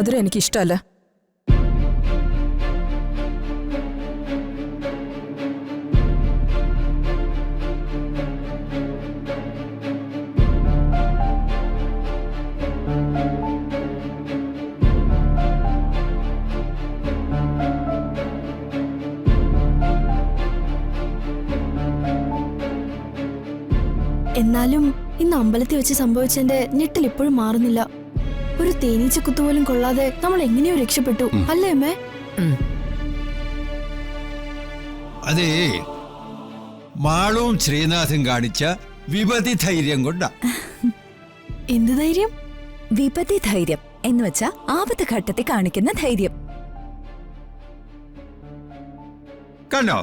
മധുരം എനിക്കിഷ്ടമല്ല. എന്നാലും ഇന്ന് അമ്പലത്തിൽ വെച്ച് സംഭവിച്ചതിന്റെ ഞെട്ടൽ ഇപ്പോഴും മാറുന്നില്ല. ഒരു തേനീച്ച കുത്തുപോലും കൊള്ളാതെ നമ്മൾ എങ്ങനെയോ രക്ഷപ്പെട്ടു, അല്ലേ അമ്മേ? അതേ, മാളും ശ്രീനാഥും കാണിച്ച വിപതി ധൈര്യം കൊണ്ടാ. എന്ത് ധൈര്യം? വിപതി ധൈര്യം എന്ന് വെച്ചാ ആപത്ത് ഘട്ടത്തിൽ കാണിക്കുന്ന ധൈര്യം. കണ്ടോ,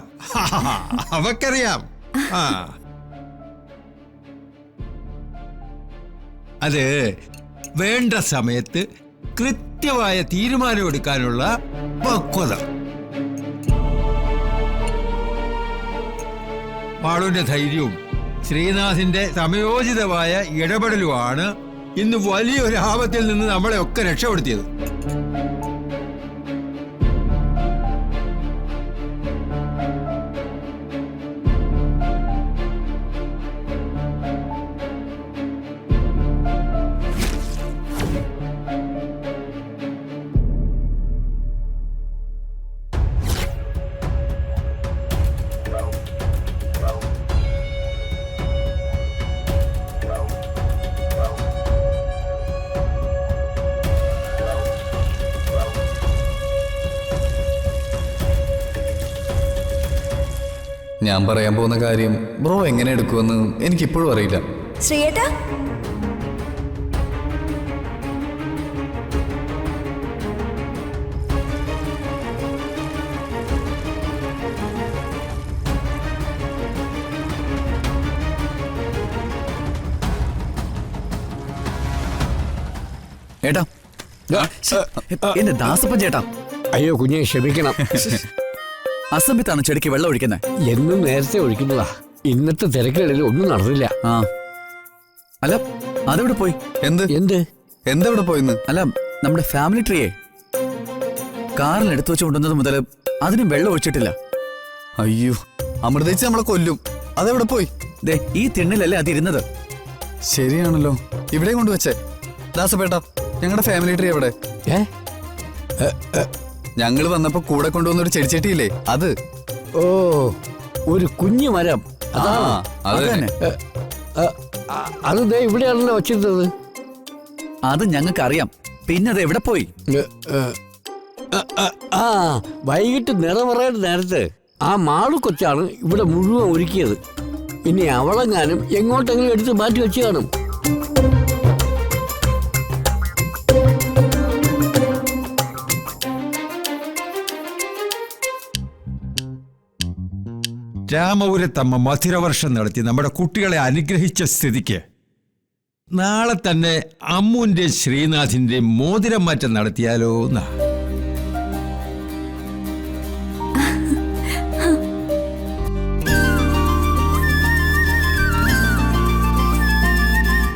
അവക്കറിയാം. ആ, അത് വേണ്ട സമയത്ത് കൃത്യമായ തീരുമാനമെടുക്കാനുള്ള പക്വത. മാളുവിന്റെ ധൈര്യവും ശ്രീനാഥിന്റെ സമയോചിതമായ ഇടപെടലുമാണ് ഇന്ന് വലിയൊരു ആപത്തിൽ നിന്ന് നമ്മളെ ഒക്കെ രക്ഷപ്പെടുത്തിയത്. ഞാൻ പറയാൻ പോകുന്ന കാര്യം ബ്രോ എങ്ങനെ എടുക്കുമെന്ന് എനിക്കിപ്പോഴും അറിയില്ല. ശ്രീയേട്ടാ, ഏട്ടാ, എന്റെ ദാസപ്പൻ ചേട്ടാ. അയ്യോ കുഞ്ഞെ, ക്ഷമിക്കണം. അസംബിത്താണ് ചെടിക്ക് വെള്ളം ഒഴിക്കുന്നത്. എന്നും നേരത്തെ ഒഴിക്കുന്നതാ. ഇന്നത്തെ തിരക്കിടയിൽ ഒന്നും നടന്നില്ല. ആ, അല്ല അതെവിടെ പോയി? എന്ത് എന്ത് എന്തെവിടെ പോയിന്ന്? അല്ല, നമ്മുടെ ഫാമിലി ട്രീയെ കാറിൽ എടുത്തു വെച്ച് കൊണ്ടുവന്നത് മുതൽ അതിനും വെള്ളം ഒഴിച്ചിട്ടില്ല. അയ്യോ, അമൃതേച്ചി നമ്മളെ കൊല്ലും. അതെവിടെ പോയി? ദേ, ഈ തിണ്ണിലല്ലേ അതിരുന്നത്. ശരിയാണല്ലോ, ഇവിടെ കൊണ്ടുവച്ചേ. ദാസപ്പേട്ട, ഞങ്ങളുടെ ഫാമിലി ട്രീ എവിടെ? ഞങ്ങൾ വന്നപ്പോ കൂടെ കൊണ്ടുവന്നൊരു ചെടിച്ചട്ടിയില്ലേ, അത്. ഓ, ഒരു കുഞ്ഞു മരം. അത് തന്നെ. അത് ദേ ഇവിടെയാണല്ലോ വച്ചിരുന്നത്. അത് ഞങ്ങൾക്ക് അറിയാം. പിന്നെ അത് എവിടെ പോയി? ആ, വൈകിട്ട് നിറമറയുടെ നേരത്ത് ആ മാളു കൊച്ചാണ് ഇവിടെ മുഴുവൻ ഒരുക്കിയത്. ഇനി അവളെങ്ങാനും എങ്ങോട്ടെങ്കിലും എടുത്ത് മാറ്റി വെച്ച് കാണും. രാമപുരത്തമ്മ മധുരവർഷം നടത്തി നമ്മുടെ കുട്ടികളെ അനുഗ്രഹിച്ച സ്ഥിതിക്ക് നാളെ തന്നെ അമ്മുവിന്റെ ശ്രീനാഥിന്റെ മോതിരം മാറ്റം നടത്തിയാലോ എന്നാ.